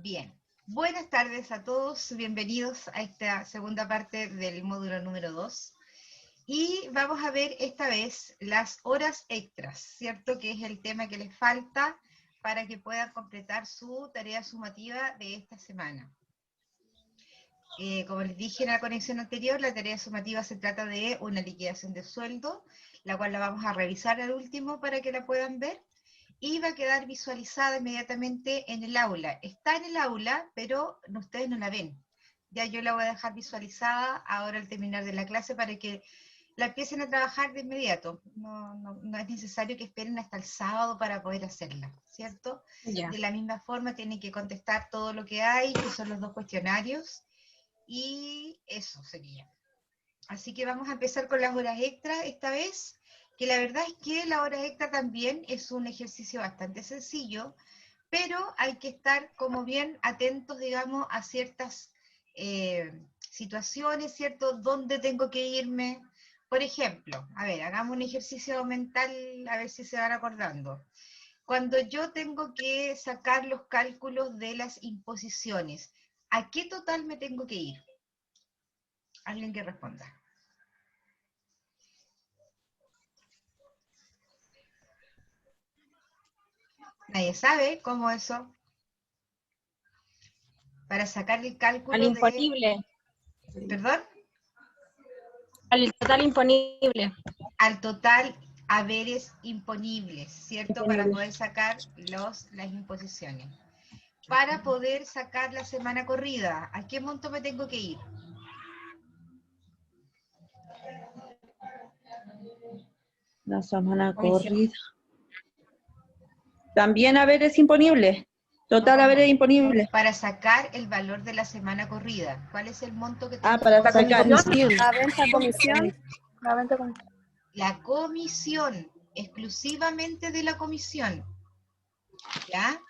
Bien, buenas tardes a todos, bienvenidos a esta segunda parte del módulo número 2. Y vamos a ver esta vez las horas extras, ¿cierto? Que es el tema que les falta para que puedan completar su tarea sumativa de esta semana. Como les dije en la conexión anterior, la tarea sumativa se trata de una liquidación de sueldo, la cual la vamos a revisar al último para que la puedan ver. Y va a quedar visualizada inmediatamente en el aula. Está en el aula, pero ustedes no la ven. Ya yo la voy a dejar visualizada ahora al terminar de la clase para que la empiecen a trabajar de inmediato. No es necesario que esperen hasta el sábado para poder hacerla, ¿cierto? Ya. De la misma forma tienen que contestar todo lo que hay, que son los 2 cuestionarios, y eso sería. Así que vamos a empezar con las horas extras esta vez, que la verdad es que la hora extra también es un ejercicio bastante sencillo, pero hay que estar como bien atentos, digamos, a ciertas situaciones, ¿cierto? ¿Dónde tengo que irme? Por ejemplo, a ver, hagamos un ejercicio mental, a ver si se van acordando. Cuando yo tengo que sacar los cálculos de las imposiciones, ¿a qué total me tengo que ir? Alguien que responda. Nadie sabe cómo eso. Para sacar el Al cálculo de... imponible, ¿Perdón? al total imponible. Al total haberes imponibles, ¿cierto? Para poder sacar las imposiciones. Para poder sacar la semana corrida, ¿a qué monto me tengo que ir? La semana Comisión. corrida. También haberes imponibles. Total No, haberes imponibles. para sacar el valor de la semana corrida. ¿Cuál es el monto que tengo Para que sacar. La venta comisión. La venta comisión. La comisión, exclusivamente de la comisión. ¿Ya?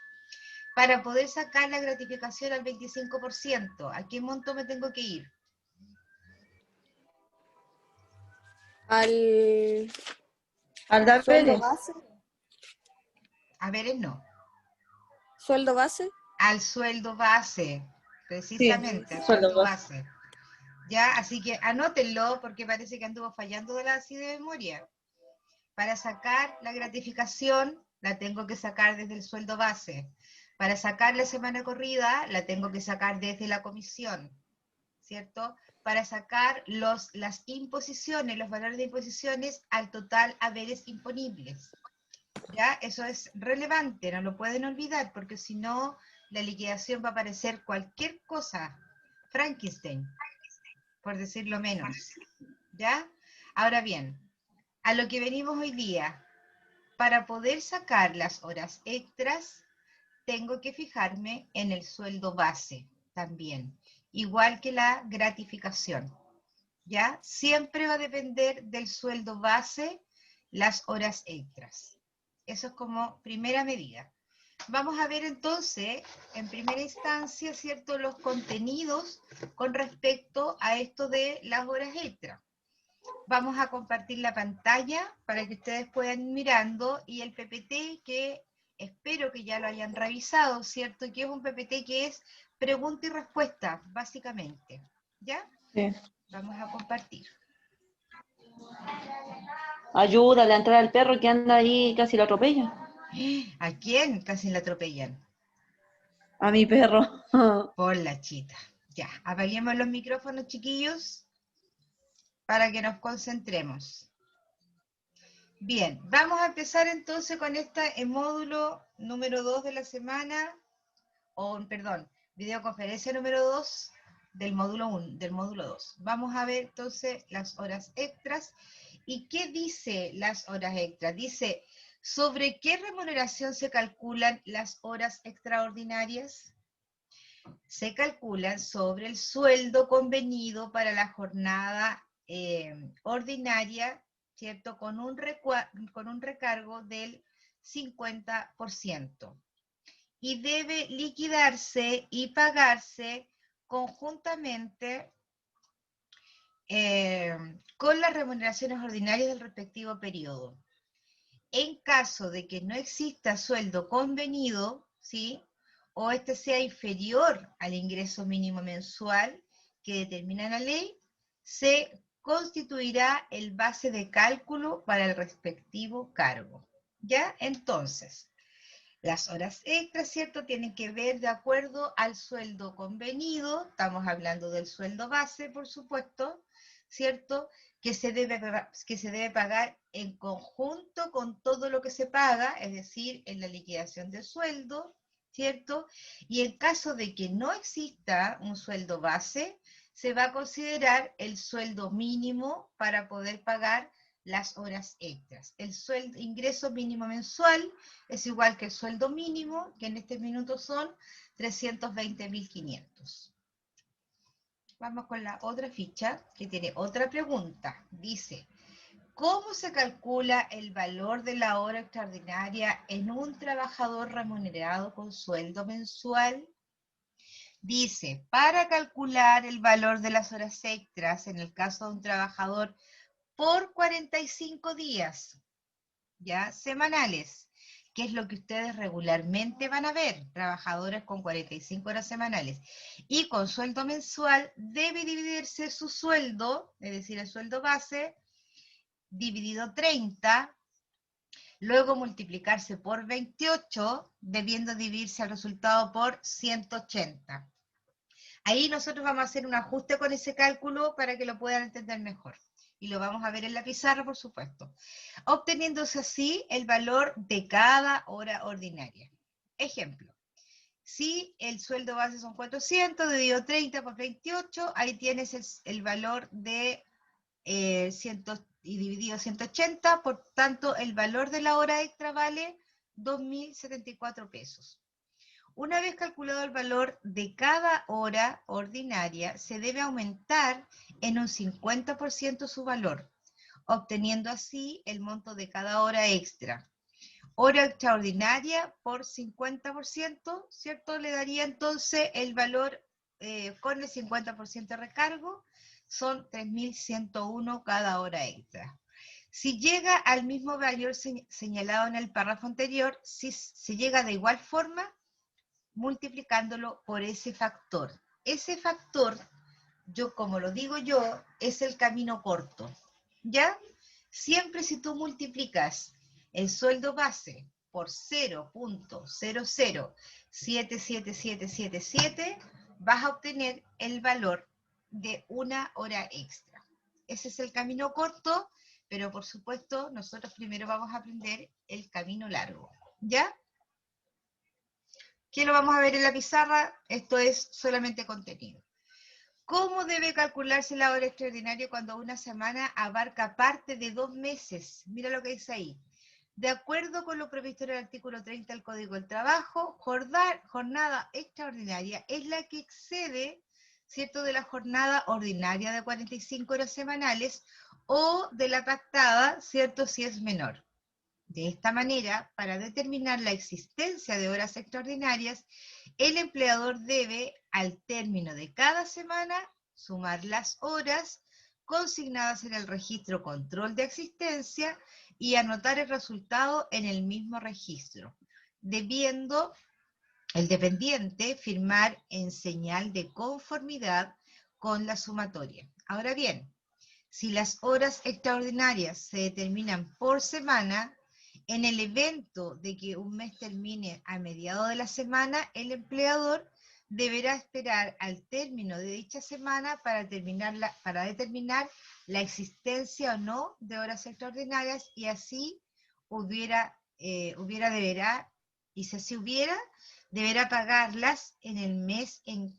Para poder sacar la gratificación al 25%, ¿a qué monto me tengo que ir? Al Al sueldo haberes. base. Haberes no. Sueldo base. Al sueldo base, precisamente, al sueldo sueldo base. base. Ya, así que anótenlo porque parece que anduvo fallando así de memoria. Para sacar la gratificación, la tengo que sacar desde el sueldo base. Para sacar la semana corrida, la tengo que sacar desde la comisión, ¿cierto? Para sacar las imposiciones, los valores de imposiciones al total haberes imponibles. ¿Ya? Eso es relevante, no lo pueden olvidar, porque si no, la liquidación va a parecer cualquier cosa, Frankenstein, por decirlo menos. ¿Ya? Ahora bien, a lo que venimos hoy día, para poder sacar las horas extras, tengo que fijarme en el sueldo base también, igual que la gratificación. ¿Ya? Siempre va a depender del sueldo base las horas extras. Eso es como primera medida. Vamos a ver entonces, en primera instancia, ¿cierto?, los contenidos con respecto a esto de las horas extras. Vamos a compartir la pantalla para que ustedes puedan ir mirando y el PPT que espero que ya lo hayan revisado, ¿cierto? Que es un PPT que es pregunta y respuesta, básicamente. ¿Ya? Sí. Vamos a compartir. Ayúdale a entrar al perro que anda ahí, casi lo atropella. ¿A quién casi la atropellan? A mi perro. Por la chita. Ya, apaguemos los micrófonos, chiquillos, para que nos concentremos. Bien, vamos a empezar entonces con este módulo número 2 de la semana, perdón, videoconferencia número 2 del módulo 1, del módulo 2. Vamos a ver entonces las horas extras. ¿Y qué dice las horas extras? Dice, ¿sobre qué remuneración se calculan las horas extraordinarias? Se calculan sobre el sueldo convenido para la jornada ordinaria, ¿cierto? Con un recargo del 50%. Y debe liquidarse y pagarse conjuntamente con las remuneraciones ordinarias del respectivo periodo. En caso de que no exista sueldo convenido, ¿sí?, o este sea inferior al ingreso mínimo mensual que determina la ley, se constituirá el base de cálculo para el respectivo cargo. ¿Ya? Entonces, las horas extras, ¿cierto? Tienen que ver de acuerdo al sueldo convenido, estamos hablando del sueldo base, por supuesto, ¿cierto? Que se debe pagar en conjunto con todo lo que se paga, es decir, en la liquidación del sueldo, ¿cierto? Y en caso de que no exista un sueldo base, se va a considerar el sueldo mínimo para poder pagar las horas extras. El ingreso mínimo mensual es igual que el sueldo mínimo, que en este minuto son 320.500. Vamos con la otra ficha, que tiene otra pregunta. Dice, ¿cómo se calcula el valor de la hora extraordinaria en un trabajador remunerado con sueldo mensual? Dice, para calcular el valor de las horas extras en el caso de un trabajador por 45 días, ya semanales, que es lo que ustedes regularmente van a ver, trabajadores con 45 horas semanales, y con sueldo mensual, debe dividirse su sueldo, es decir, el sueldo base, dividido 30, luego multiplicarse por 28, debiendo dividirse el resultado por 180. Ahí nosotros vamos a hacer un ajuste con ese cálculo para que lo puedan entender mejor. Y lo vamos a ver en la pizarra, por supuesto. Obteniéndose así el valor de cada hora ordinaria. Ejemplo, si el sueldo base son 400, dividido 30 por 28, ahí tienes el valor de 100 y dividido 180, por tanto el valor de la hora extra vale 2.074 pesos. Una vez calculado el valor de cada hora ordinaria, se debe aumentar en un 50% su valor, obteniendo así el monto de cada hora extra. Hora extraordinaria por 50%, ¿cierto? Le daría entonces el valor con el 50% de recargo, son 3.101 cada hora extra. Si llega al mismo valor señalado en el párrafo anterior, si se llega de igual forma, multiplicándolo por ese factor. Ese factor, como lo digo yo, es el camino corto, ¿ya? Siempre si tú multiplicas el sueldo base por 0.00777777, vas a obtener el valor de una hora extra. Ese es el camino corto, pero por supuesto nosotros primero vamos a aprender el camino largo, ¿ya? ¿Qué lo vamos a ver en la pizarra? Esto es solamente contenido. ¿Cómo debe calcularse la hora extraordinaria cuando una semana abarca parte de 2 meses? Mira lo que dice ahí. De acuerdo con lo previsto en el artículo 30 del Código del Trabajo, jornada extraordinaria es la que excede, ¿cierto?, de la jornada ordinaria de 45 horas semanales o de la pactada, ¿cierto?, si es menor. De esta manera, para determinar la existencia de horas extraordinarias, el empleador debe, al término de cada semana, sumar las horas consignadas en el registro control de existencia y anotar el resultado en el mismo registro, debiendo el dependiente firmar en señal de conformidad con la sumatoria. Ahora bien, si las horas extraordinarias se determinan por semana, en el evento de que un mes termine a mediados de la semana, el empleador deberá esperar al término de dicha semana para determinar la existencia o no de horas extraordinarias, y así deberá pagarlas en el mes en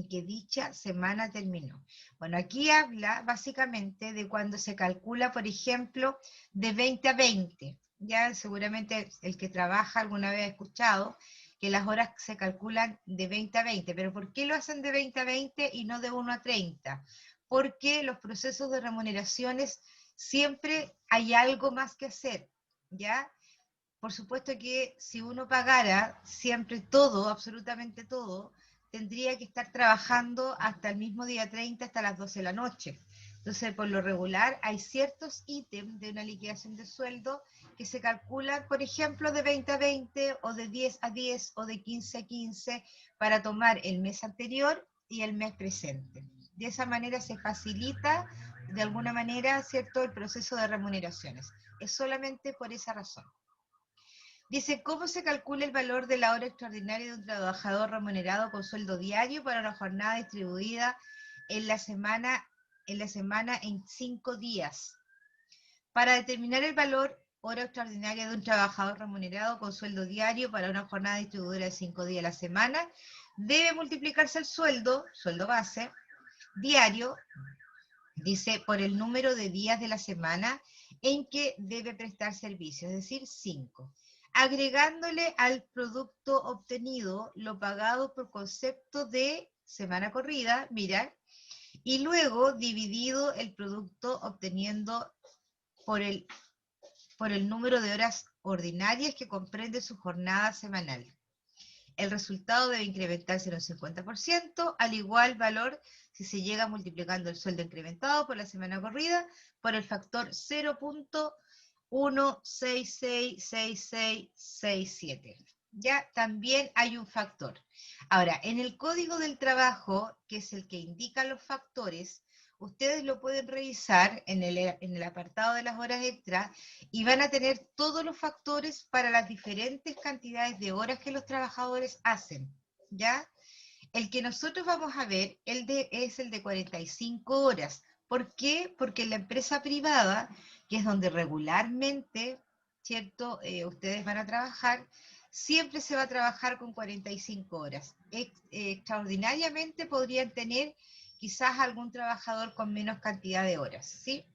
que dicha semana terminó. Bueno, aquí habla básicamente de cuando se calcula, por ejemplo, de 20 a 20. Ya seguramente el que trabaja alguna vez ha escuchado que las horas se calculan de 20 a 20, pero ¿por qué lo hacen de 20 a 20 y no de 1 a 30? Porque los procesos de remuneraciones siempre hay algo más que hacer, ¿ya? Por supuesto que si uno pagara siempre todo, absolutamente todo, tendría que estar trabajando hasta el mismo día 30, hasta las 12 de la noche. Entonces, por lo regular, hay ciertos ítems de una liquidación de sueldo que se calculan, por ejemplo, de 20 a 20, o de 10 a 10, o de 15 a 15, para tomar el mes anterior y el mes presente. De esa manera se facilita, de alguna manera, ¿cierto?, el proceso de remuneraciones. Es solamente por esa razón. Dice, ¿cómo se calcula el valor de la hora extraordinaria de un trabajador remunerado con sueldo diario para una jornada distribuida en la semana en 5 días? Para determinar el valor hora extraordinaria de un trabajador remunerado con sueldo diario para una jornada distribuida de 5 días a la semana, debe multiplicarse el sueldo base, diario, dice, por el número de días de la semana en que debe prestar servicio, es decir, 5. Agregándole al producto obtenido lo pagado por concepto de semana corrida, mira, y luego dividido el producto obteniendo por el número de horas ordinarias que comprende su jornada semanal. El resultado debe incrementarse en un 50%, al igual valor si se llega multiplicando el sueldo incrementado por la semana corrida por el factor 0.1666667. Ya también hay un factor. Ahora, en el Código del Trabajo, que es el que indica los factores, ustedes lo pueden revisar en el apartado de las horas extras y van a tener todos los factores para las diferentes cantidades de horas que los trabajadores hacen, ¿ya? El que nosotros vamos a ver es el de 45 horas. ¿Por qué? Porque en la empresa privada, que es donde regularmente, ¿cierto?, ustedes van a trabajar, siempre se va a trabajar con 45 horas. Extraordinariamente podrían tener quizás algún trabajador con menos cantidad de horas, ¿sí?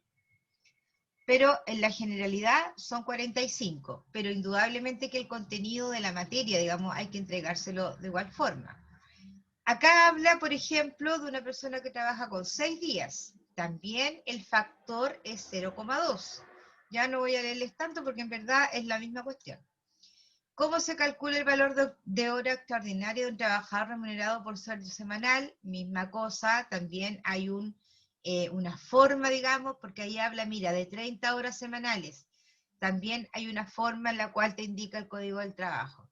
Pero en la generalidad son 45, pero indudablemente que el contenido de la materia, digamos, hay que entregárselo de igual forma. Acá habla, por ejemplo, de una persona que trabaja con 6 días. También el factor es 0,2. Ya no voy a leerles tanto porque en verdad es la misma cuestión. ¿Cómo se calcula el valor de hora extraordinaria de un trabajador remunerado por sueldo semanal? Misma cosa, también hay una forma, digamos, porque ahí habla, mira, de 30 horas semanales. También hay una forma en la cual te indica el Código del Trabajo.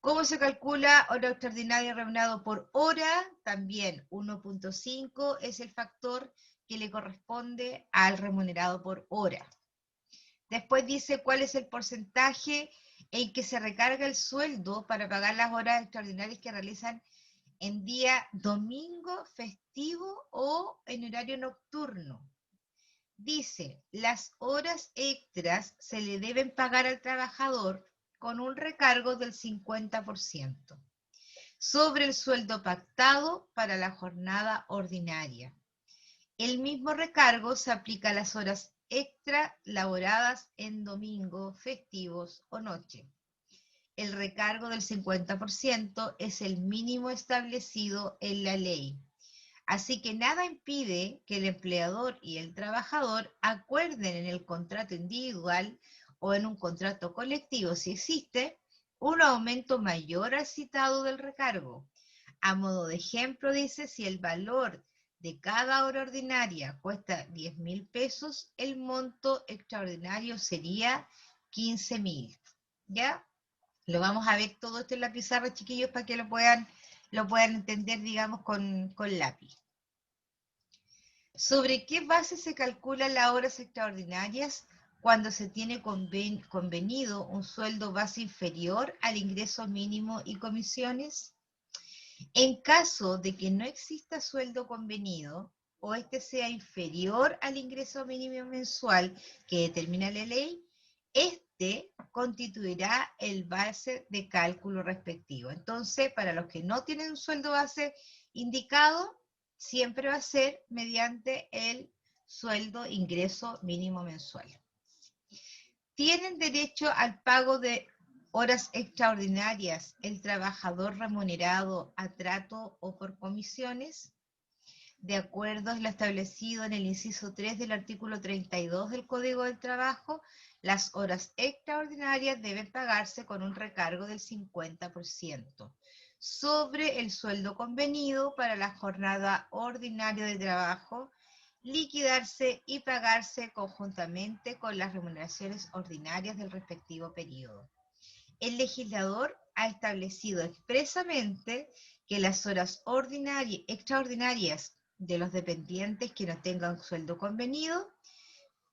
¿Cómo se calcula hora extraordinaria remunerado por hora? También 1.5 es el factor que le corresponde al remunerado por hora. Después dice cuál es el porcentaje en que se recarga el sueldo para pagar las horas extraordinarias que realizan en día domingo, festivo o en horario nocturno. Dice, las horas extras se le deben pagar al trabajador con un recargo del 50% sobre el sueldo pactado para la jornada ordinaria. El mismo recargo se aplica a las horas extra laboradas en domingo, festivos o noche. El recargo del 50% es el mínimo establecido en la ley. Así que nada impide que el empleador y el trabajador acuerden en el contrato individual o en un contrato colectivo, si existe, un aumento mayor al citado del recargo. A modo de ejemplo, dice, si el valor de cada hora ordinaria cuesta 10.000 pesos, el monto extraordinario sería 15.000. ¿Ya? Lo vamos a ver todo esto en la pizarra, chiquillos, para que lo puedan entender, digamos, con lápiz. ¿Sobre qué base se calculan las horas extraordinarias cuando se tiene convenido un sueldo base inferior al ingreso mínimo y comisiones? En caso de que no exista sueldo convenido o este sea inferior al ingreso mínimo mensual que determina la ley, este constituirá el base de cálculo respectivo. Entonces, para los que no tienen un sueldo base indicado, siempre va a ser mediante el sueldo ingreso mínimo mensual. Tienen derecho al pago de horas extraordinarias el trabajador remunerado a trato o por comisiones. De acuerdo a lo establecido en el inciso 3 del artículo 32 del Código del Trabajo, las horas extraordinarias deben pagarse con un recargo del 50% sobre el sueldo convenido para la jornada ordinaria de trabajo liquidarse y pagarse conjuntamente con las remuneraciones ordinarias del respectivo periodo. El legislador ha establecido expresamente que las horas extraordinarias de los dependientes que no tengan sueldo convenido,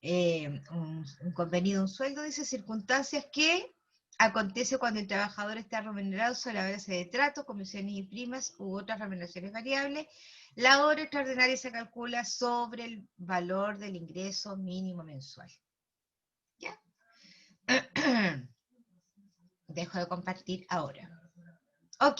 un sueldo, dice, circunstancias que acontece cuando el trabajador está remunerado sobre la base de trato, comisiones y primas u otras remuneraciones variables. La hora extraordinaria se calcula sobre el valor del ingreso mínimo mensual. ¿Ya? Dejo de compartir ahora. Ok,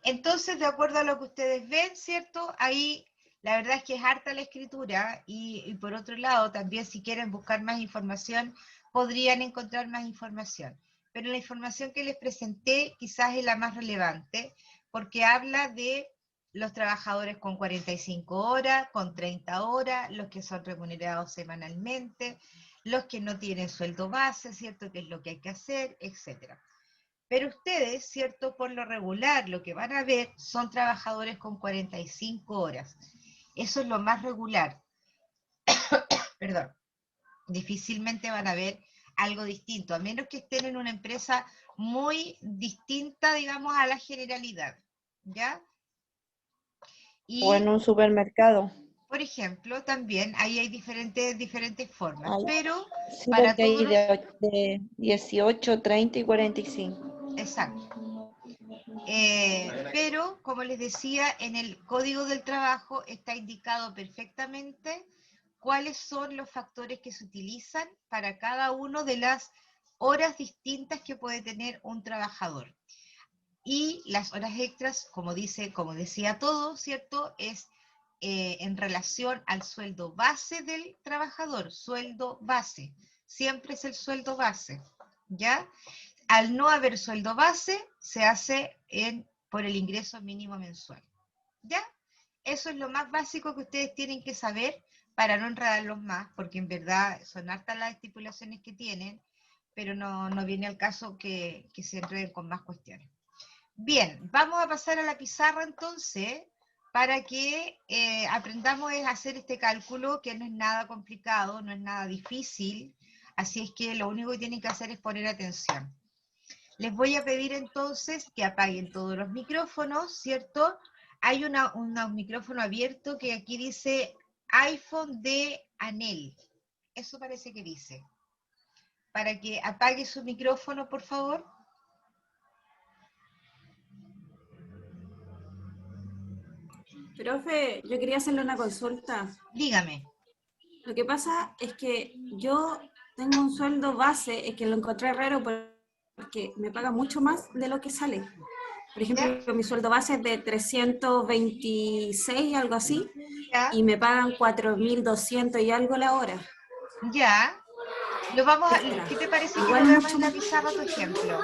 entonces de acuerdo a lo que ustedes ven, ¿cierto? Ahí la verdad es que es harta la escritura y por otro lado también si quieren buscar más información podrían encontrar más información. Pero la información que les presenté quizás es la más relevante porque habla de los trabajadores con 45 horas, con 30 horas, los que son remunerados semanalmente, los que no tienen sueldo base, ¿cierto? ¿Qué es lo que hay que hacer? Etcétera. Pero ustedes, ¿cierto? Por lo regular, lo que van a ver son trabajadores con 45 horas. Eso es lo más regular. Perdón. Difícilmente van a ver algo distinto, a menos que estén en una empresa muy distinta, digamos, a la generalidad. ¿Ya? O en Y, un supermercado. por ejemplo, también ahí hay diferentes formas, Ay, pero sí, para porque todos hay los... de 18, 30 y 45. Exacto. Pero, como les decía, en el Código del Trabajo está indicado perfectamente cuáles son los factores que se utilizan para cada una de las horas distintas que puede tener un trabajador. Y las horas extras, como decía todo, ¿cierto? Es en relación al sueldo base del trabajador, sueldo base. Siempre es el sueldo base, ¿ya? Al no haber sueldo base, se hace por el ingreso mínimo mensual. ¿Ya? Eso es lo más básico que ustedes tienen que saber para no enredarlos más, porque en verdad son hartas las estipulaciones que tienen, pero no viene al caso que se enreden con más cuestiones. Bien, vamos a pasar a la pizarra entonces, para que aprendamos a hacer este cálculo, que no es nada complicado, no es nada difícil, así es que lo único que tienen que hacer es poner atención. Les voy a pedir entonces que apaguen todos los micrófonos, ¿cierto? Hay un micrófono abierto que aquí dice iPhone de Anel. Eso parece que dice. Para que apague su micrófono, por favor. Profe, yo quería hacerle una consulta. Dígame. Lo que pasa es que yo tengo un sueldo base, es que lo encontré raro porque me pagan mucho más de lo que sale. Por ¿Ya? ejemplo, mi sueldo base es de 326, algo así, ¿Ya? y me pagan 4.200 y algo la hora. ¿Ya? Extra. ¿Qué te parece que Igual lo veamos mucho en la más. pizarra tu ejemplo?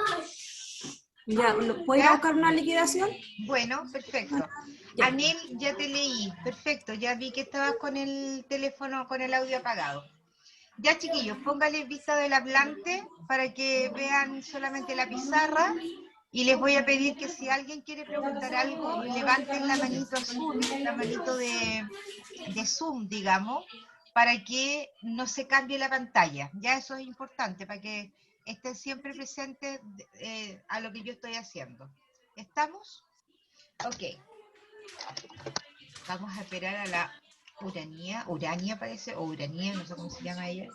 Ya, ¿puedo ir a ¿Ya? buscar una liquidación? Bueno, perfecto. Ya. Anel, ya te leí. Perfecto, ya vi que estabas con el teléfono, con el audio apagado. Ya, chiquillos, póngale vista del hablante para que vean solamente la pizarra y les voy a pedir que si alguien quiere preguntar algo, levanten la manito azul, la manito de Zoom, digamos, para que no se cambie la pantalla. Ya eso es importante, para que estén siempre presentes a lo que yo estoy haciendo. ¿Estamos? Ok. Vamos a esperar a la Urania parece, o Urania, no sé cómo se llama ella.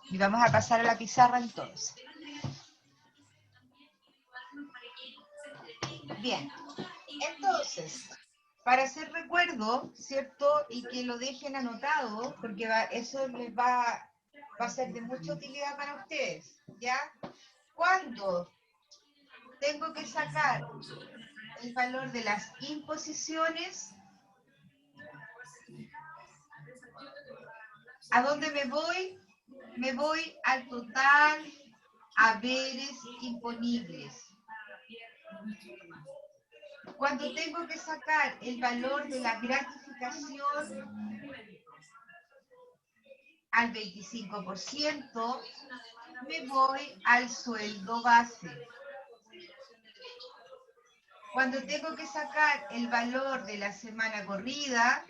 Y vamos a pasar a la pizarra entonces. Bien, entonces, para hacer recuerdo, ¿cierto? Y que lo dejen anotado, porque eso les va a ser de mucha utilidad para ustedes, ¿ya? Cuando tengo que sacar el valor de las imposiciones, ¿a dónde me voy? Me voy al total haberes imponibles. Cuando tengo que sacar el valor de la gratificación al 25%, me voy al sueldo base. Cuando tengo que sacar el valor de la semana corrida,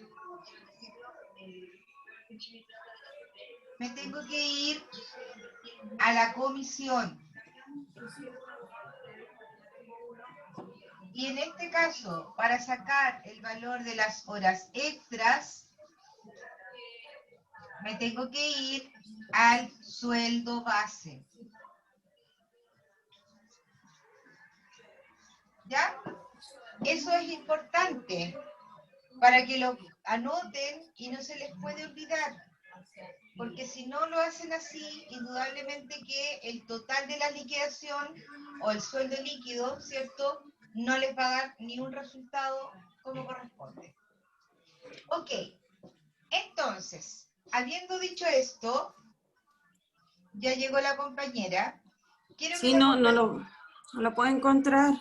me tengo que ir a la comisión. Y en este caso, para sacar el valor de las horas extras, me tengo que ir al sueldo base. ¿Ya? Eso es importante para que lo anoten y no se les puede olvidar. Porque si no lo hacen así, indudablemente que el total de la liquidación o el sueldo líquido, ¿cierto?, no les va a dar ni un resultado como corresponde. Ok, entonces, habiendo dicho esto, ya llegó la compañera. Quiero Sí, que la no lo puedo encontrar.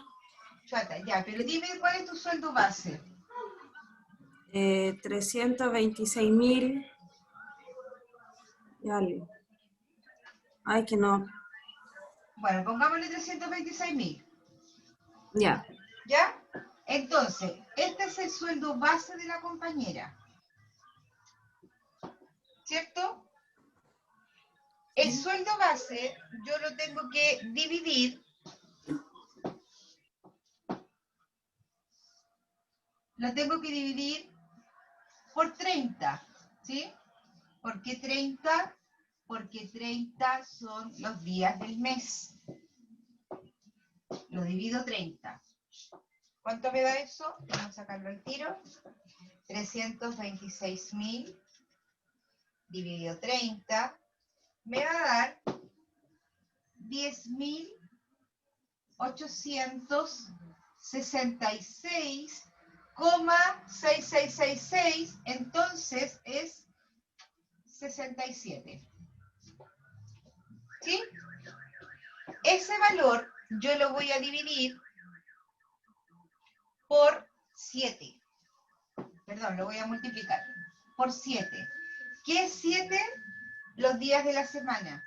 Chuata, ya, pero dime cuál es tu sueldo base. 326.000 y algo. Ay, que no. Bueno, pongámosle 326.000. Ya. ¿Ya? Entonces, este es el sueldo base de la compañera. ¿Cierto? El sueldo base yo lo tengo que dividir por 30, ¿sí? ¿Por qué 30? Porque 30 son los días del mes. Lo divido 30. ¿Cuánto me da eso? Vamos a sacarlo al tiro. 326.000 dividido 30 me va a dar 10.866,6666, entonces es 67. ¿Sí? Ese valor yo lo voy a dividir por 7. Perdón, lo voy a multiplicar por 7. ¿Qué es 7? Los días de la semana.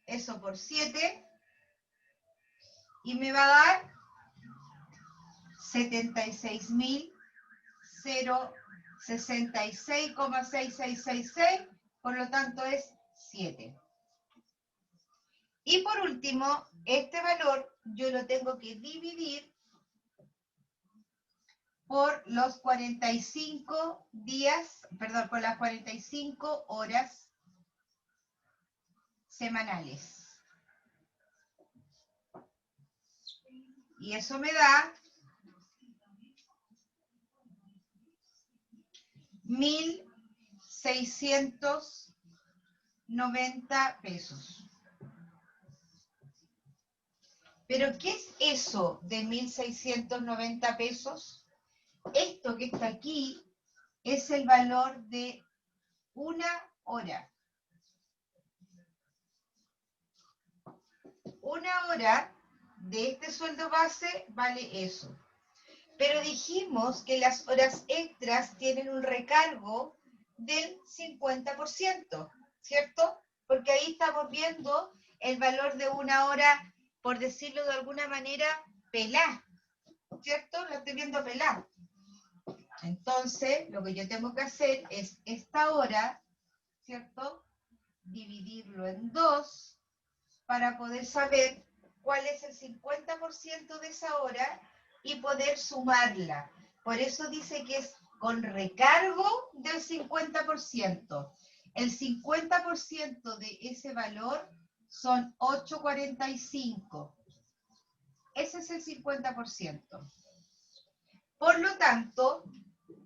Eso por 7. Y me va a dar 76.066,6666. Por lo tanto es 7. Y por último, este valor yo lo tengo que dividir por los 45 días, perdón, por las 45 horas semanales. Y eso me da 1.690 pesos. ¿Pero qué es eso de 1.690 pesos? Esto que está aquí es el valor de una hora. Una hora de este sueldo base vale eso. Pero dijimos que las horas extras tienen un recargo del 50%, ¿cierto? Porque ahí estamos viendo el valor de una hora, por decirlo de alguna manera, pelá, ¿cierto? Lo estoy viendo pelá. Entonces, lo que yo tengo que hacer es esta hora, ¿cierto? Dividirlo en 2 para poder saber cuál es el 50% de esa hora y poder sumarla. Por eso dice que es con recargo del 50%. El 50% de ese valor son 8.45. Ese es el 50%. Por lo tanto,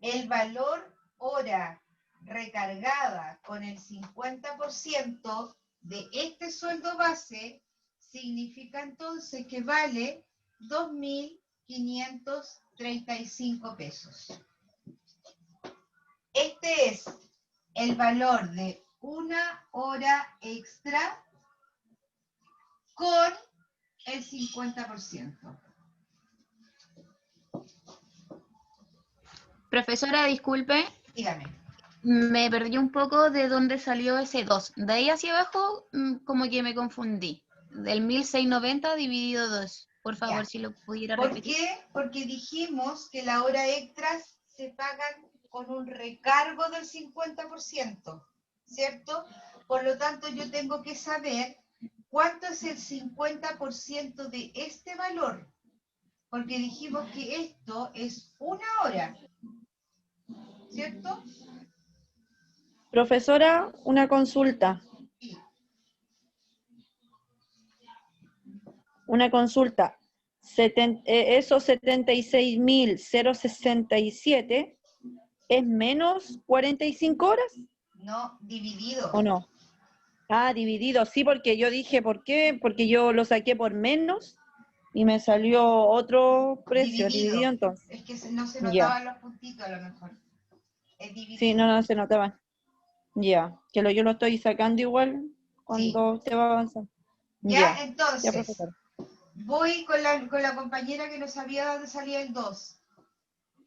el valor hora recargada con el 50% de este sueldo base significa entonces que vale 2.535 pesos. Este es el valor de una hora extra con el 50%. Profesora, disculpe, Dígame. me perdí un poco de dónde salió ese 2. De ahí hacia abajo, como que me confundí. Del 1.690 dividido 2. Por favor, Ya. si lo pudiera ¿Por repetir. qué? Porque dijimos que las horas extras se pagan con un recargo del 50%, ¿cierto? Por lo tanto, yo tengo que saber cuánto es el 50% de este valor, porque dijimos que esto es una hora, ¿cierto? Profesora, una consulta. Sí. Una consulta. Esos 76.067 ¿es menos 45 horas No, dividido. o no? Ah, dividido, sí, porque yo dije, ¿por qué? Porque yo lo saqué por menos y me salió otro precio, dividido entonces. Es que no se Ya. notaban los puntitos a lo mejor. Es dividido. Sí, no se notaba. Ya, yo lo estoy sacando igual cuando usted va avanzando. Ya, Ya, entonces, profesora. voy con la compañera que no sabía dónde salía el 2.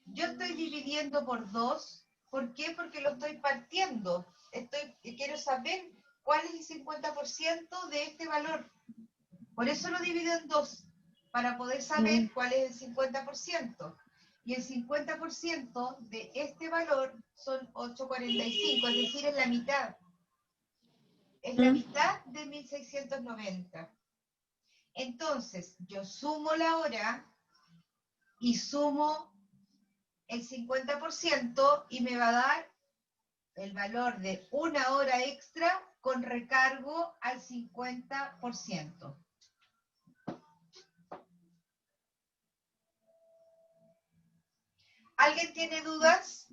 Yo estoy dividiendo por 2. ¿Por qué? Porque lo estoy partiendo. Quiero saber cuál es el 50% de este valor. Por eso lo divido en 2, para poder saber cuál es el 50%. Y el 50% de este valor son 8,45, es decir, es la mitad. Es la mitad de 1.690. Entonces, yo sumo la hora y sumo el 50% y me va a dar el valor de una hora extra con recargo al 50%. ¿Alguien tiene dudas?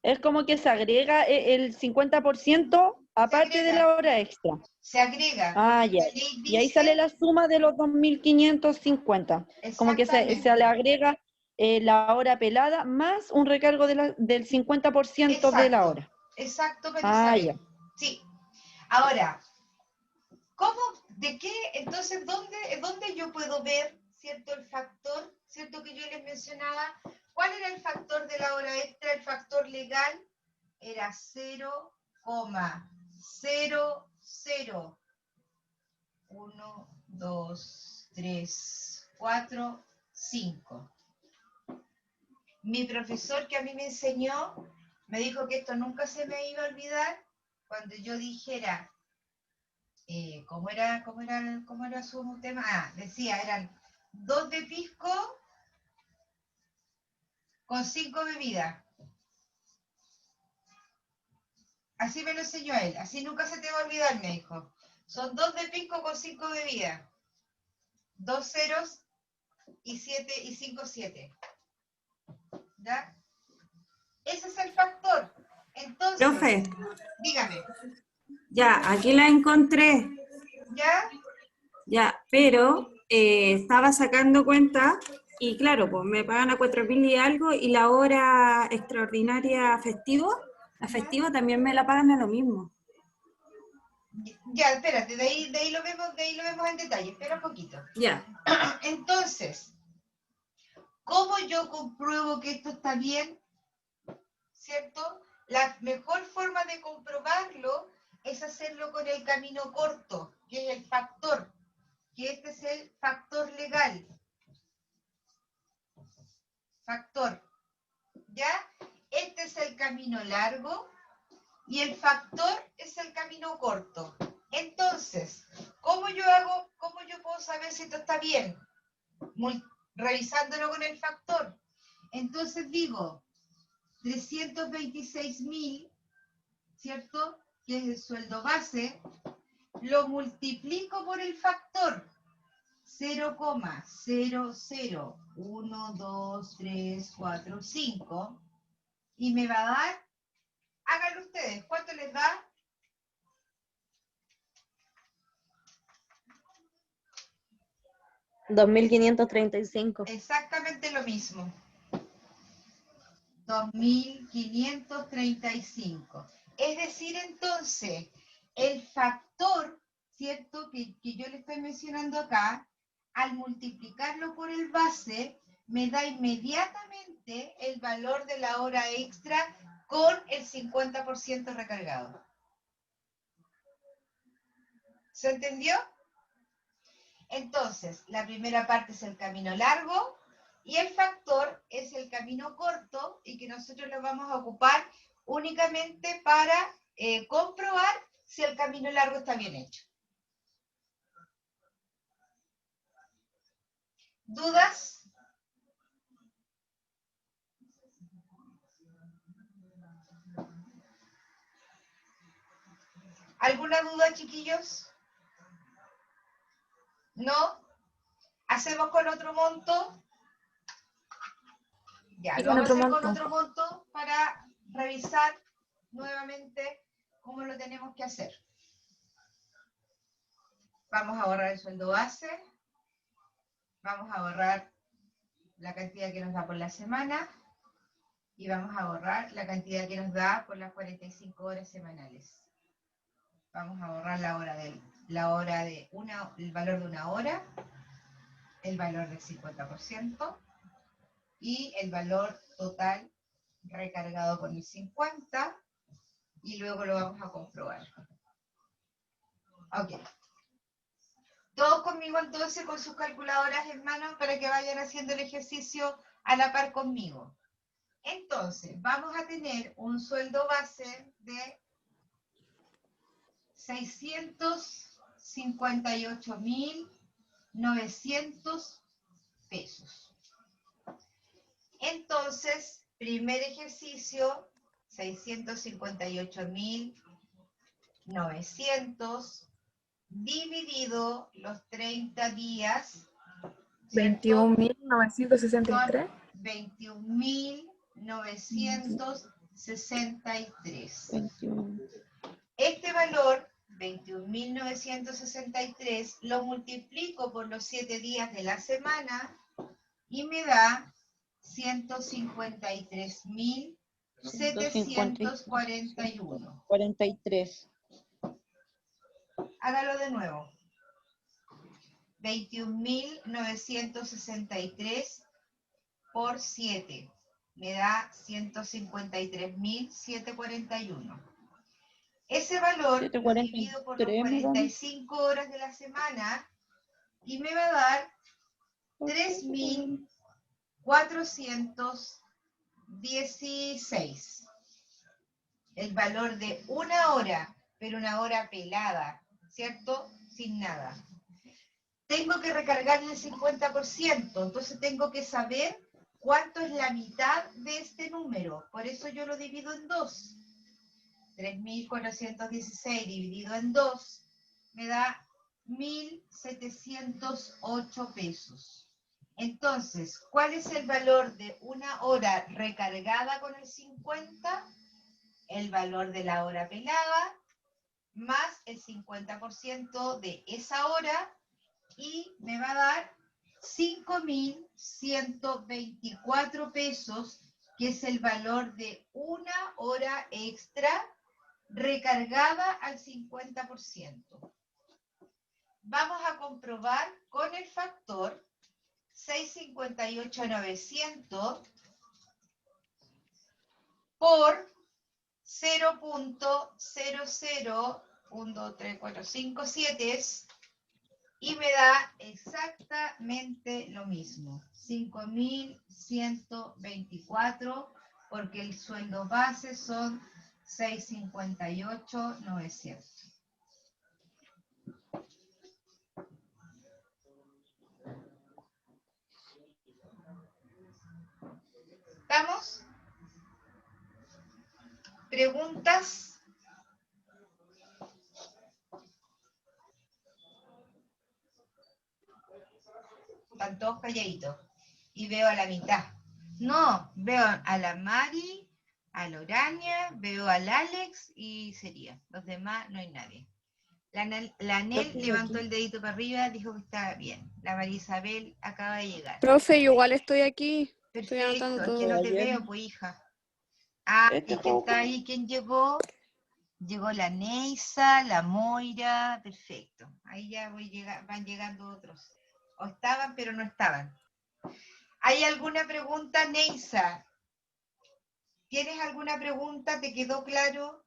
Es como que se agrega el 50% aparte de la hora extra. Se agrega. Ah, ya. La ley Y ahí dice, sale la suma de los 2.550. Como que se le agrega la hora pelada más un recargo del 50% de la hora. Exacto, Ah, ya. Sí. Ahora, ¿cómo, de qué, entonces, dónde yo puedo ver, cierto, el factor, cierto que yo les mencionaba? ¿Cuál era el factor de la hora extra? El factor legal era 0,00. 1, 2, 3, 4, 5. Mi profesor que a mí me enseñó, me dijo que esto nunca se me iba a olvidar cuando yo dijera, ¿cómo era su tema? Decía, eran 2 de pisco con 5 bebidas. Así me lo enseñó él, así nunca se te va a olvidar, me dijo. Son 2 de pisco con 5 bebidas. 2 ceros y 5 7. ¿Ya? Ese es el factor. Entonces, Profe, dígame. ya, aquí la encontré. ¿Ya? Ya, pero estaba sacando cuenta y claro, pues me pagan a 4.000 y algo y la hora extraordinaria la festiva también me la pagan a lo mismo. Ya, espérate, de ahí lo vemos en detalle, espera un poquito. Ya. Entonces, ¿cómo yo compruebo que esto está bien? ¿Cierto? La mejor forma de comprobarlo es hacerlo con el camino corto, que es el factor, que este es el factor legal. Factor. ¿Ya? Este es el camino largo y el factor es el camino corto. Entonces, ¿cómo yo puedo saber si esto está bien? Revisándolo con el factor. Entonces digo, 326.000, ¿cierto? Que es el sueldo base, lo multiplico por el factor 0,001234 y me va a dar, háganlo ustedes, ¿cuánto les da? $2.535. Exactamente lo mismo. 2.535. Es decir, entonces, el factor, ¿cierto? Que yo le estoy mencionando acá, al multiplicarlo por el base, me da inmediatamente el valor de la hora extra con el 50% recargado. ¿Se entendió? Entonces, la primera parte es el camino largo y el factor es el camino corto y que nosotros lo vamos a ocupar únicamente para comprobar si el camino largo está bien hecho. ¿Dudas? ¿Alguna duda, chiquillos? ¿No? ¿Hacemos con otro monto? Ya, lo vamos a hacer con otro monto para revisar nuevamente cómo lo tenemos que hacer. Vamos a borrar el sueldo base. Vamos a borrar la cantidad que nos da por la semana. Y vamos a borrar la cantidad que nos da por las 45 horas semanales. Vamos a borrar el valor de una hora, el valor del 50% y el valor total recargado con el 50% y luego lo vamos a comprobar. Ok. Todos conmigo entonces con sus calculadoras en mano para que vayan haciendo el ejercicio a la par conmigo. Entonces, vamos a tener un sueldo base de 658.900 pesos. Entonces, primer ejercicio, 658.900 dividido los 30 días. 21.963. 21.963. Este valor, 21.963, lo multiplico por los 7 días de la semana y me da 153.741. 43. Hágalo de nuevo. 21.963 por 7 me da 153.741. Ese valor lo divido por las 45 horas de la semana y me va a dar 3.416. El valor de una hora, pero una hora pelada, ¿cierto? Sin nada. Tengo que recargarle el 50%, entonces tengo que saber cuánto es la mitad de este número. Por eso yo lo divido en 2. 3.416 dividido en 2 me da 1.708 pesos. Entonces, ¿cuál es el valor de una hora recargada con el 50? El valor de la hora pelada más el 50% de esa hora y me va a dar 5.124 pesos, que es el valor de una hora extra recargada al 50%. Vamos a comprobar con el factor 658.900 por 0.00123457 y me da exactamente lo mismo, 5.124, porque el sueldo base son 658.900. ¿Estamos? ¿Preguntas? Están todos calladitos. Y veo a la mitad. No, veo a la Mari, a la Urania, veo al Alex y sería. Los demás no hay nadie. La Anel levantó el dedito para arriba, dijo que estaba bien. La María Isabel acaba de llegar. Profe, yo igual estoy aquí. Estoy Perfecto, anotando es todo. que no te veo, pues hija. Ah, ¿y quién está ahí? ¿Quién llegó? Llegó la Neisa, la Moira, perfecto. Ahí ya van llegando otros. O estaban, pero no estaban. ¿Hay alguna pregunta, Neisa? ¿Tienes alguna pregunta? ¿Te quedó claro?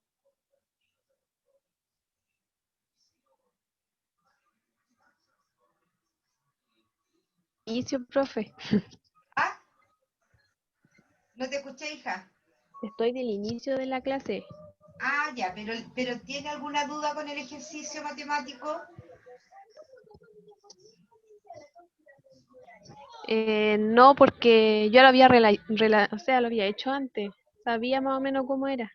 inicio, profe. ¿Ah? ¿No te escuché, hija? Estoy del inicio de la clase. Ah, ya, pero ¿tiene alguna duda con el ejercicio matemático? No, porque yo lo había, o sea, lo había hecho antes. Sabía más o menos cómo era.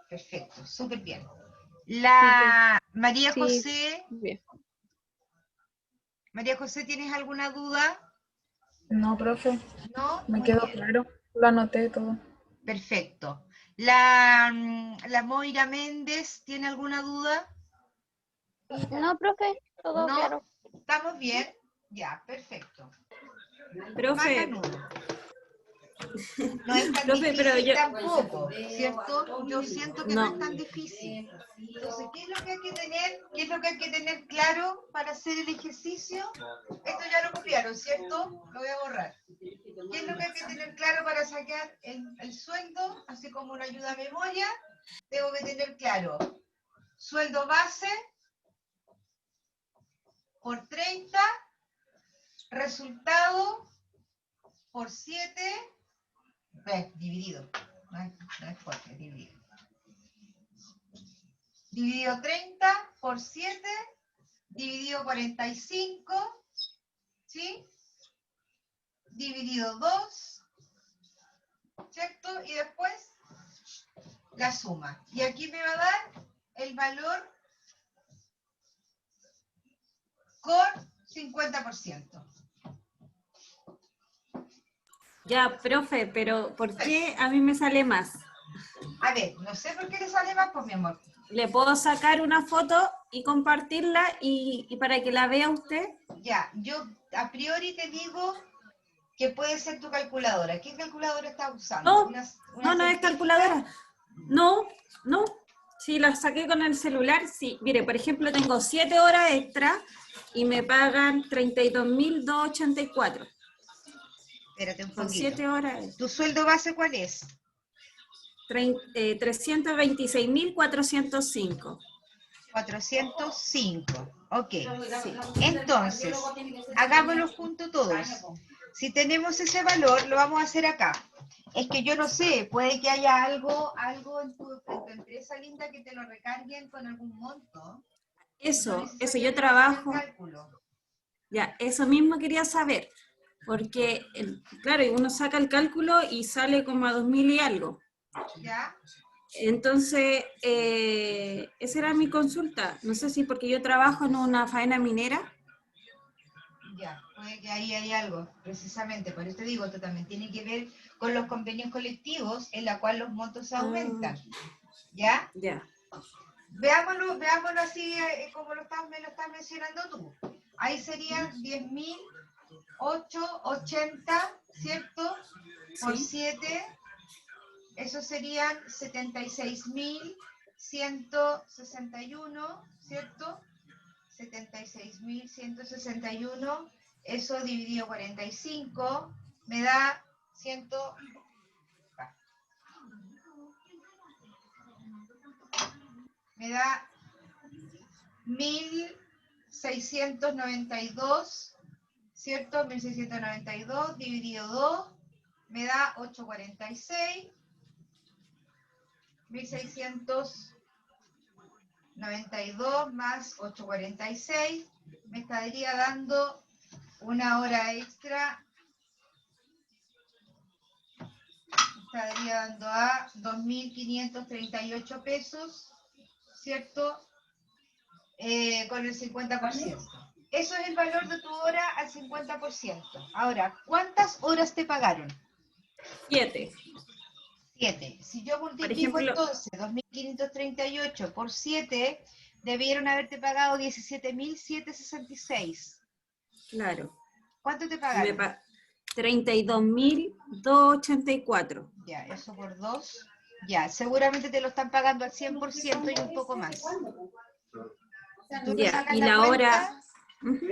Perfecto, súper bien. Sí, María sí, José, bien. María José, ¿tienes alguna duda? No, profe, No, me muy quedó bien, claro, lo anoté todo. perfecto. La Moira Méndez, ¿tiene alguna duda? No, profe, todo No, claro. ¿estamos bien? Ya, perfecto. Profe, Macanudo. No es tan profe, pero difícil yo, tampoco, ¿cierto? Yo siento que no es no, tan difícil. Entonces, ¿qué es lo que hay que tener? ¿Qué es lo que hay que tener claro para hacer el ejercicio? Esto ya lo copiaron, ¿cierto? Lo voy a borrar. ¿Qué es lo que hay que tener claro para sacar el sueldo? Así como una ayuda a memoria, tengo que tener claro sueldo base por 30, resultado por 7, dividido. No es fuerte, dividido. Dividido 30 por 7, dividido 45, ¿sí? Dividido 2, ¿cierto? Y después la suma. Y aquí me va a dar el valor con 50%. ya, profe, pero ¿por qué a mí me sale más? A ver, no sé por qué le sale más, pues mi amor. ¿Le puedo sacar una foto y compartirla y para que la vea usted? Ya, yo a priori te digo que puede ser tu calculadora. ¿Qué calculadora estás usando? No, ¿Una no es científica? calculadora. No, no. Si la saqué con el celular, sí. Mire, por ejemplo, tengo 7 horas extra y me pagan 32.284. Espérate un Son poquito. 7 horas. ¿Tu sueldo base cuál es? 326.405. 405. Ok. Sí. Entonces, hagámoslo juntos todos. Si tenemos ese valor, lo vamos a hacer acá. Es que yo no sé, puede que haya algo en tu empresa linda que te lo recarguen con algún monto. Eso, Yo yo quiero hacer el trabajo. cálculo. Ya, eso mismo quería saber. Porque, claro, uno saca el cálculo y sale como a 2.000 y algo. ¿Ya? Entonces, esa era mi consulta. No sé si porque yo trabajo en una faena minera. Ya, puede que ahí hay algo, precisamente. Por eso te digo, esto también tiene que ver con los convenios colectivos en la cual los montos se aumentan. ¿Ya? Ya. Veámoslo así como me lo estás mencionando tú. Ahí serían 10.880, ¿cierto? Por Sí. 7, eso serían 76.161, ¿cierto? 76.161, eso dividido 45, me da 100, me da 1.692, ¿cierto? 1.692 dividido 2, me da 846, 1.692 más 846, me estaría dando una hora extra, me estaría dando a 2.538 pesos, ¿cierto? Con el 50%. Eso es el valor de tu hora al 50%. Ahora, ¿cuántas horas te pagaron? 7. 7. Si yo Por multiplico ejemplo, entonces 2.538 por 7, debieron haberte pagado 17.766. claro, ¿Cuánto te me pagaron? 32.284. Ya, eso por 2. Ya, seguramente te lo están pagando al 100% y un poco más. Si tú le Ya, sacas y la la hora. cuenta,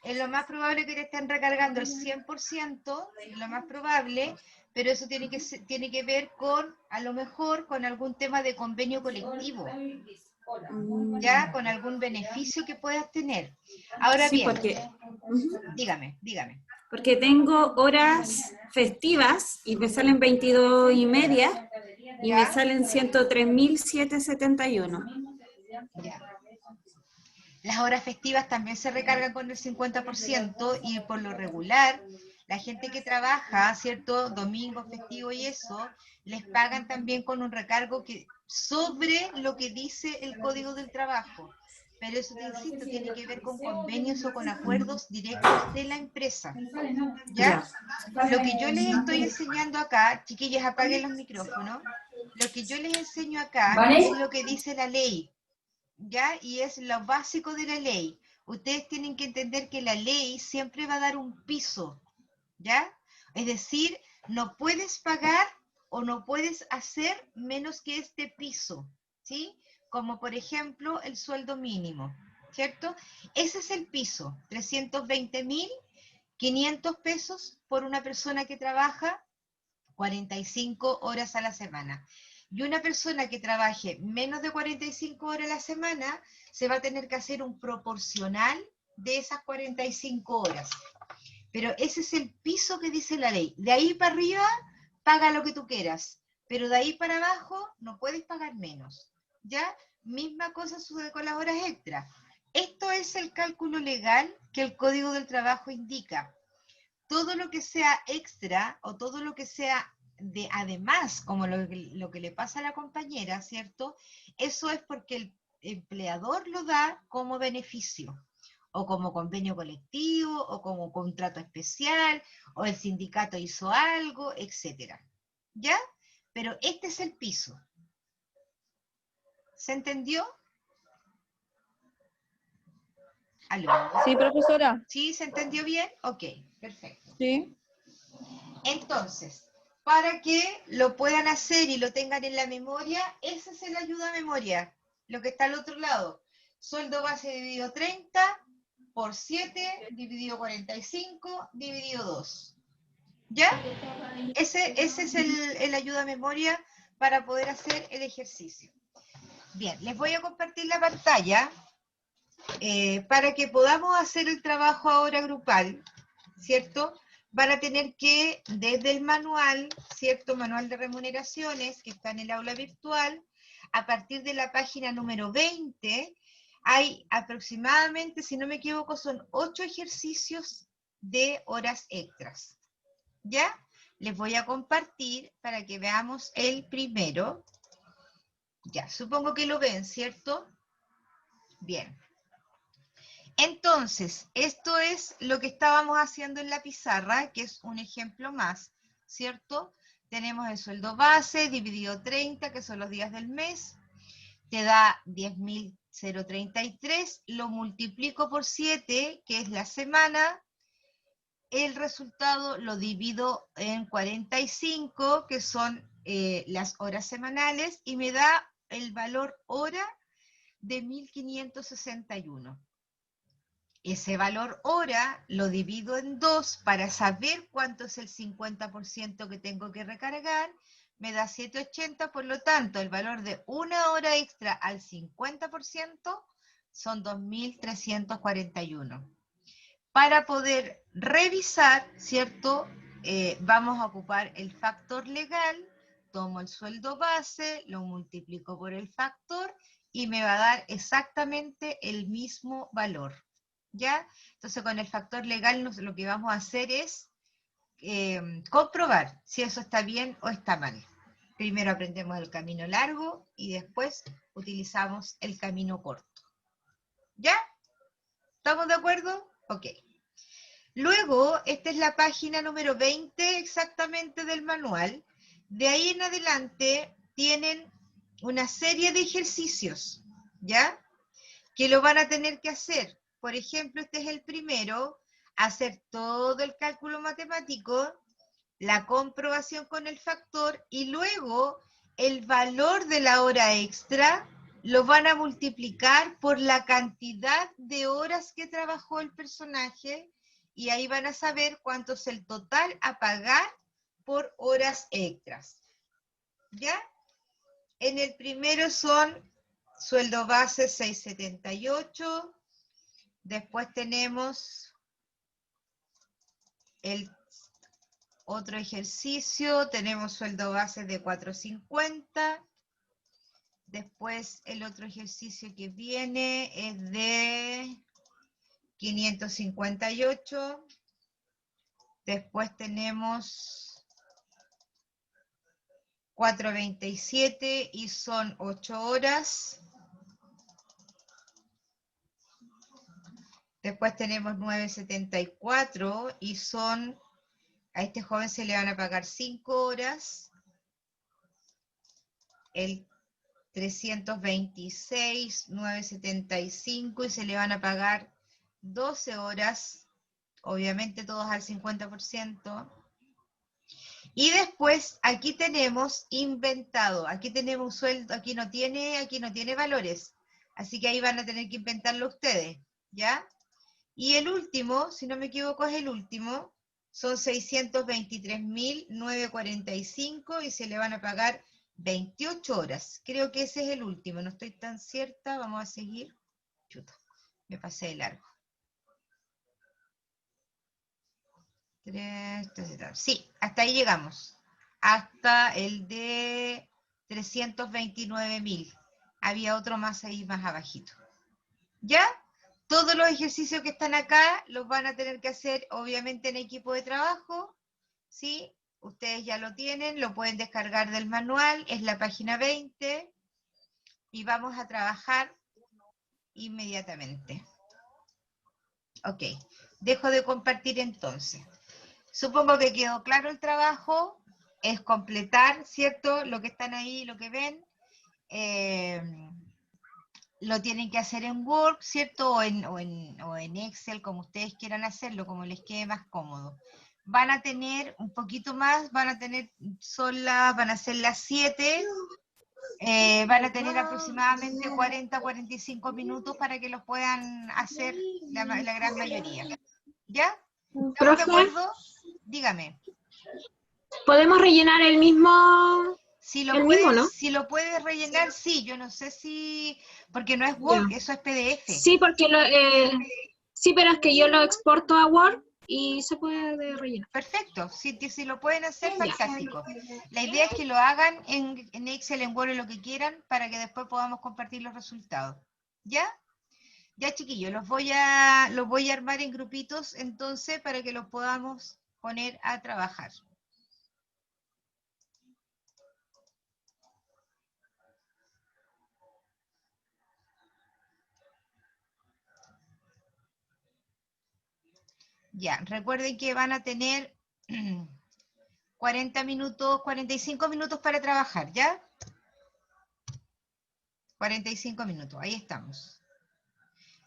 es lo más probable que te estén recargando el 100%, es lo más probable, pero eso tiene que ver con, a lo mejor, con algún tema de convenio colectivo, ya, con algún beneficio que puedas tener. Ahora Sí, bien, porque. dígame. porque tengo horas festivas y me salen 22,5 y me salen 103.771. Ya. Las horas festivas también se recargan con el 50% y por lo regular, la gente que trabaja, ¿cierto? Domingo, festivo y eso, les pagan también con un recargo que sobre lo que dice el Código del Trabajo. Pero eso, te insisto, tiene que ver con convenios o con acuerdos directos de la empresa. ¿Ya? Lo que yo les estoy enseñando acá, chiquillas, apaguen los micrófonos, lo que yo les enseño acá es lo que dice la ley. ¿Ya? Y es lo básico de la ley. Ustedes tienen que entender que la ley siempre va a dar un piso, ¿ya? Es decir, no puedes pagar o no puedes hacer menos que este piso, ¿sí? Como por ejemplo el sueldo mínimo, ¿cierto? Ese es el piso, 320.500 pesos por una persona que trabaja 45 horas a la semana. Y una persona que trabaje menos de 45 horas a la semana se va a tener que hacer un proporcional de esas 45 horas. Pero ese es el piso que dice la ley. De ahí para arriba, paga lo que tú quieras. Pero de ahí para abajo, no puedes pagar menos. ¿Ya? Misma cosa sucede con las horas extras. Esto es el cálculo legal que el Código del Trabajo indica. Todo lo que sea extra o todo lo que sea de además, como lo que le pasa a la compañera, ¿cierto? Eso es porque el empleador lo da como beneficio, o como convenio colectivo, o como contrato especial, o el sindicato hizo algo, etcétera. ¿Ya? Pero este es el piso. ¿Se entendió? ¿Aló? Sí, profesora. ¿Sí? ¿Se entendió bien? Ok, perfecto. Sí. Entonces, para que lo puedan hacer y lo tengan en la memoria, ese es el ayuda a memoria, lo que está al otro lado. Sueldo base dividido 30 por 7 dividido 45 dividido 2. ¿Ya? Ese es el ayuda a memoria para poder hacer el ejercicio. Bien, les voy a compartir la pantalla para que podamos hacer el trabajo ahora grupal, ¿cierto? Van a tener que, desde el manual, ¿cierto? Manual de remuneraciones, que está en el aula virtual, a partir de la página número 20, hay aproximadamente, si no me equivoco, son 8 ejercicios de horas extras. ¿Ya? Les voy a compartir para que veamos el primero. Ya, supongo que lo ven, ¿cierto? Bien. Entonces, esto es lo que estábamos haciendo en la pizarra, que es un ejemplo más, ¿cierto? Tenemos el sueldo base dividido 30, que son los días del mes, te da 10.033, lo multiplico por 7, que es la semana, el resultado lo divido en 45, que son las horas semanales, y me da el valor hora de 1.561. Ese valor hora lo divido en 2 para saber cuánto es el 50% que tengo que recargar. Me da 780, por lo tanto, el valor de una hora extra al 50% son 2.341. Para poder revisar, ¿cierto? Vamos a ocupar el factor legal, tomo el sueldo base, lo multiplico por el factor y me va a dar exactamente el mismo valor. ¿Ya? Entonces con el factor legal lo que vamos a hacer es comprobar si eso está bien o está mal. Primero aprendemos el camino largo y después utilizamos el camino corto. ¿Ya? ¿Estamos de acuerdo? Ok. Luego, esta es la página número 20 exactamente del manual. De ahí en adelante tienen una serie de ejercicios, ¿ya? Que lo van a tener que hacer. Por ejemplo, este es el primero, hacer todo el cálculo matemático, la comprobación con el factor y luego el valor de la hora extra lo van a multiplicar por la cantidad de horas que trabajó el personaje y ahí van a saber cuánto es el total a pagar por horas extras. ¿Ya? En el primero son sueldo base 678. Después tenemos el otro ejercicio, tenemos sueldo base de 450. Después el otro ejercicio que viene es de 558. Después tenemos 427 y son 8 horas. Después tenemos 974 y son, a este joven se le van a pagar 5 horas. El 326, 975 y se le van a pagar 12 horas. Obviamente todos al 50%. Y después aquí tenemos inventado. Aquí tenemos sueldo, aquí no tiene valores. Así que ahí van a tener que inventarlo ustedes, ¿ya? Y el último, si no me equivoco, es el último. Son 623.945 y se le van a pagar 28 horas. Creo que ese es el último. No estoy tan cierta. Vamos a seguir. Chuta, me pasé de largo. Sí, hasta ahí llegamos. Hasta el de 329.000. Había otro más ahí más abajito. ¿Ya? Todos los ejercicios que están acá los van a tener que hacer obviamente en equipo de trabajo. ¿Sí? Ustedes ya lo tienen, lo pueden descargar del manual, es la página 20. Y vamos a trabajar inmediatamente. Ok, dejo de compartir entonces. Supongo que quedó claro el trabajo, es completar, ¿cierto? Lo que están ahí, lo que ven, lo tienen que hacer en Word, ¿cierto? O en Excel, como ustedes quieran hacerlo, como les quede más cómodo. Van a tener un poquito más, van a ser las 7, van a tener aproximadamente 40-45 minutos para que lo puedan hacer la gran mayoría. ¿Ya? ¿Estamos de Profe, acuerdo? Dígame. ¿podemos rellenar el mismo, Si lo puedes rellenar, sí. Yo no sé si... Porque no es Word, eso es PDF. Sí, porque sí, pero es que yo lo exporto a Word y se puede rellenar. Perfecto. Si lo pueden hacer, fantástico. La idea es que lo hagan en Excel, en Word, en lo que quieran, para que después podamos compartir los resultados. ¿Ya? Ya, chiquillos, los voy a armar en grupitos, entonces, para que los podamos poner a trabajar. Ya, recuerden que van a tener 40 minutos, 45 minutos para trabajar, ¿ya? 45 minutos, ahí estamos.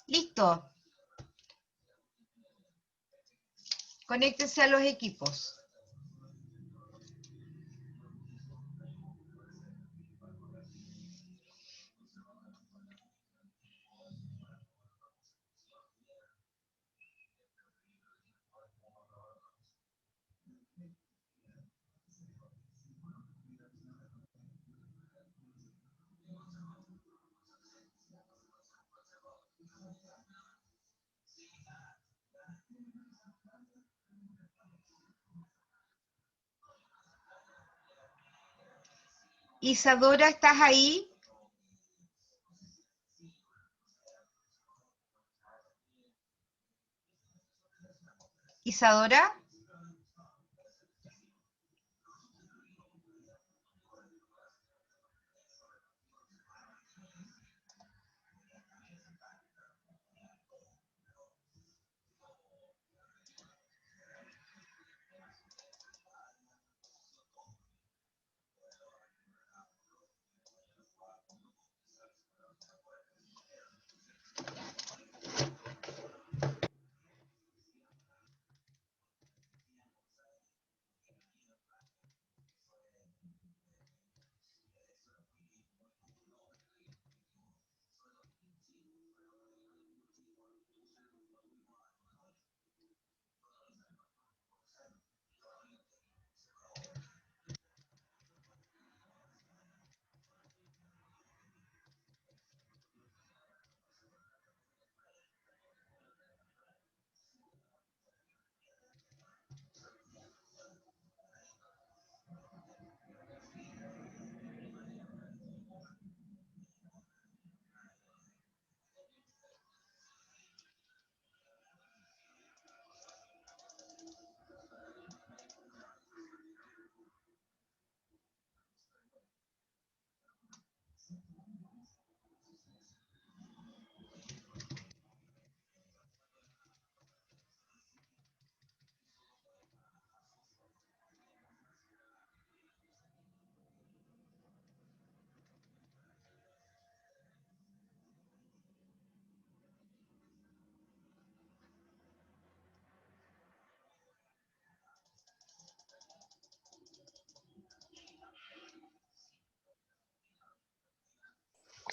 Listo. Conéctense a los equipos. Isadora, ¿estás ahí? Isadora.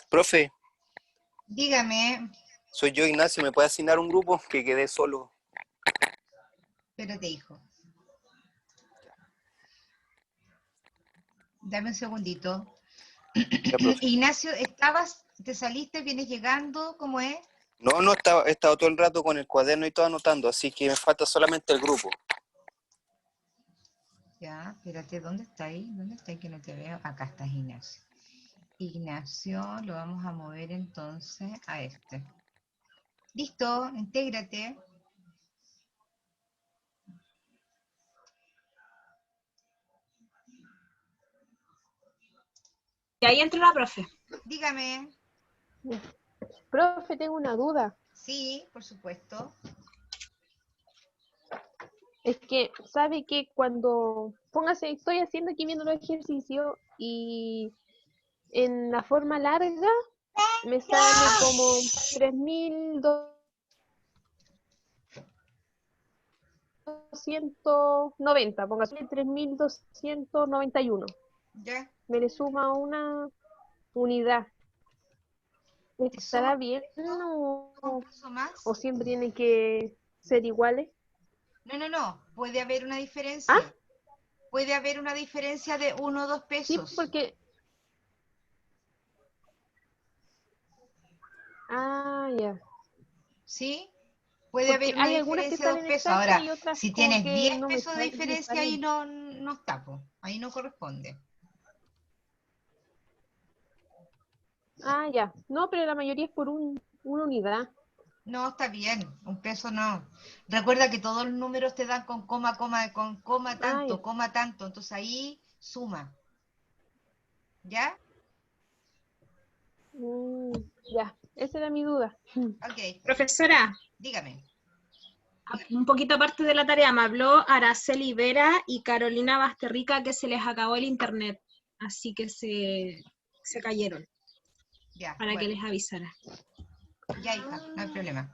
Profe, Dígame, soy yo, Ignacio, ¿me puede asignar un grupo? Que quedé solo. espérate, hijo. Dame un segundito. Ya, profe. Ignacio, te saliste, vienes llegando, ¿cómo es? No, he estado todo el rato con el cuaderno y todo anotando, así que me falta solamente el grupo. Ya, espérate, ¿dónde está ahí? ¿Dónde está ahí que no te veo? Acá está Ignacio. Ignacio, lo vamos a mover entonces a este. Listo, intégrate. Y ahí entra la profe. Dígame. Profe, tengo una duda. Sí, por supuesto. Es que, ¿sabe que cuando póngase, estoy haciendo aquí viendo los ejercicios y en la forma larga me sale como 3.290, póngase 3.291. Ya. Me le suma una unidad. ¿Te suma ¿Estará bien un peso más? o siempre tienen que ser iguales? No. Puede haber una diferencia. ¿Ah? Puede haber una diferencia de 1 o 2 Sí, pesos. porque... Ah, ya. ¿Sí? Puede Porque haber una hay algunas que diferencia de 2 salen pesos. exactas Ahora, y otras si como tienes que 10 no me pesos de salen, me diferencia, ahí salen. no está, po. Ahí no corresponde. Ah, ya. No, pero la mayoría es por una unidad. No, está bien, un peso no. Recuerda que todos los números te dan con Ah, ya. coma tanto, entonces ahí suma. ¿Ya? Ya, esa era mi duda. Ok, Profesora, dígame. un poquito aparte de la tarea, me habló Araceli Vera y Carolina Basterrica que se les acabó el internet, así que se cayeron, Ya, para que bueno, les avisara. ya hija, no hay problema.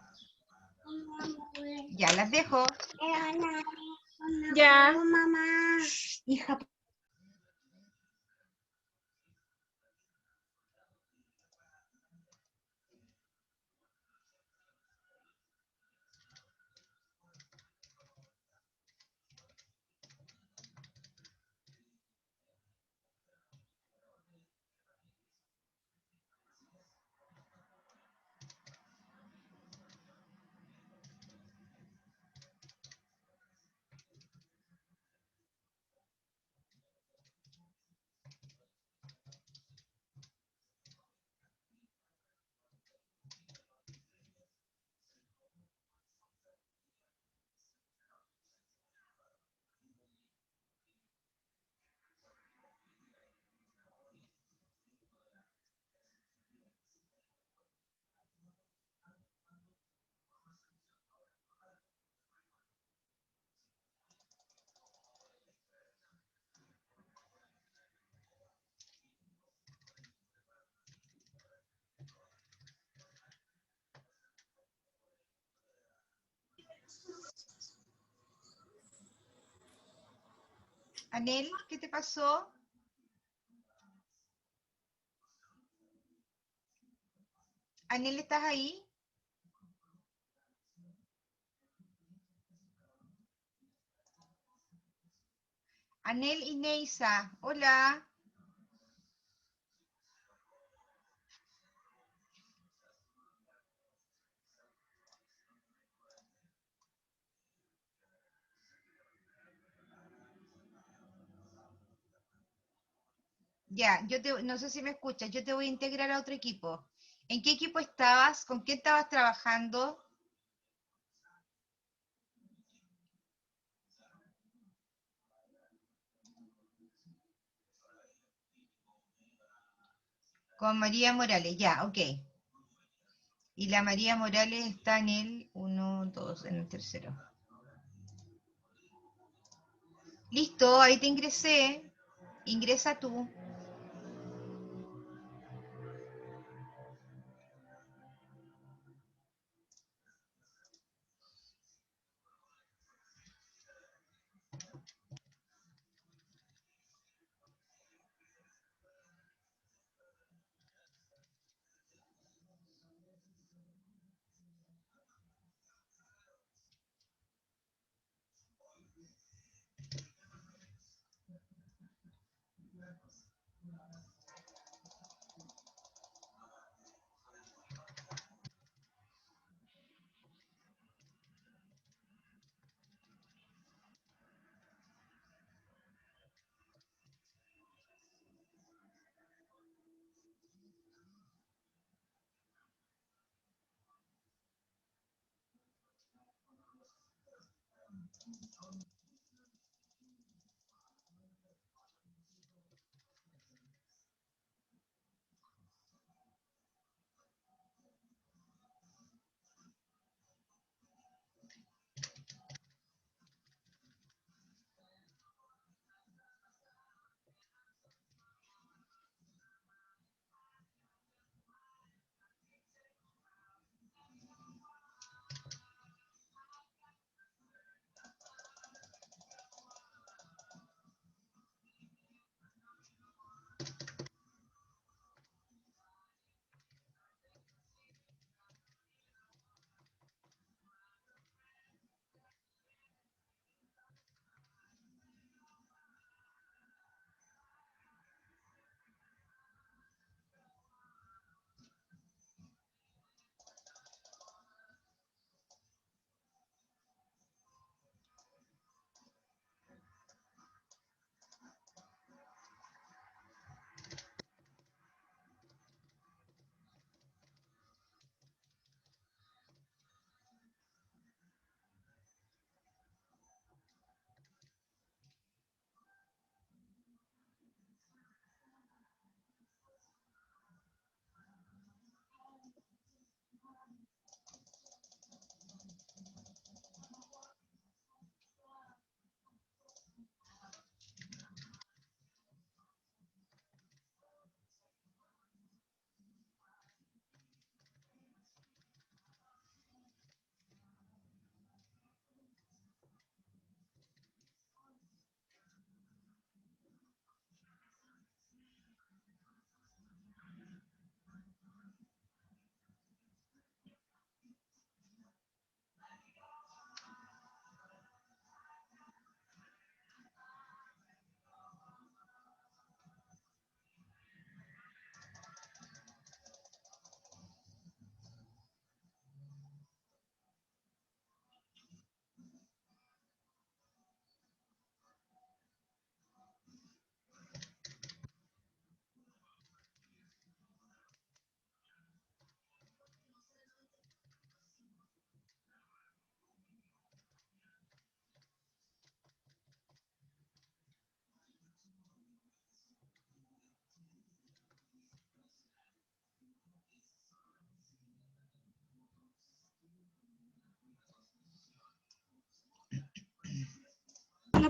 Ya las dejo. Ya. Hija, Anel, ¿qué te pasó? Anel, ¿estás ahí? Anel y Neisa, hola. Ya, no sé si me escuchas, yo te voy a integrar a otro equipo. ¿En qué equipo estabas? ¿Con quién estabas trabajando? Con María Morales, ya, ok. Y la María Morales está en el 1, 2, en el tercero. Listo, ahí te ingresé. Ingresa tú.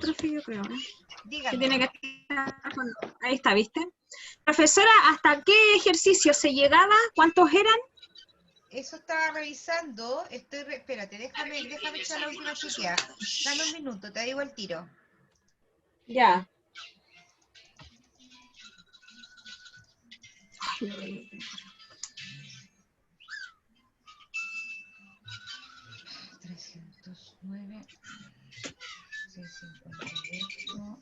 profe, yo creo. Que Dígame. tiene que estar ahí está, ¿viste? Profesora, ¿hasta qué ejercicio se llegaba? ¿Cuántos eran? Eso estaba revisando. Espérate, déjame echar la última chequeada. Dame un minuto, te digo el tiro. Ya. $309, 658,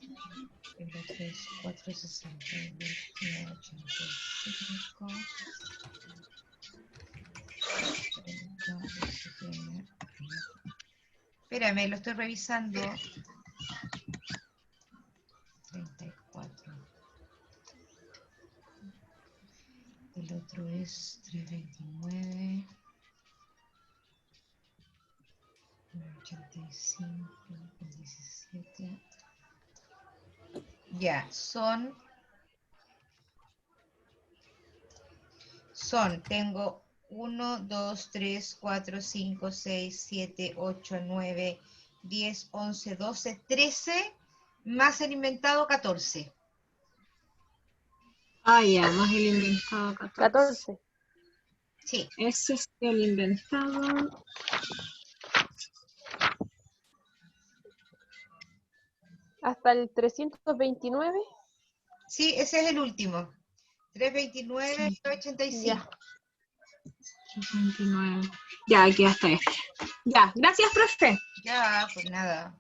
el otro es 468, 85, 30, espérame, lo estoy revisando. 34. El otro es 329. 85, 17. Ya, tengo 1, 2, 3, 4, 5, 6, 7, 8, 9, 10, 11, 12, 13, más el inventado 14. Ah, ya, más el inventado 14. 14. Sí. Ese es el inventado. Hasta el 329. Sí, ese es el último. 329, Sí. 85. Ya. 329. Ya, aquí hasta este. Ya, gracias, profe. Ya, pues nada.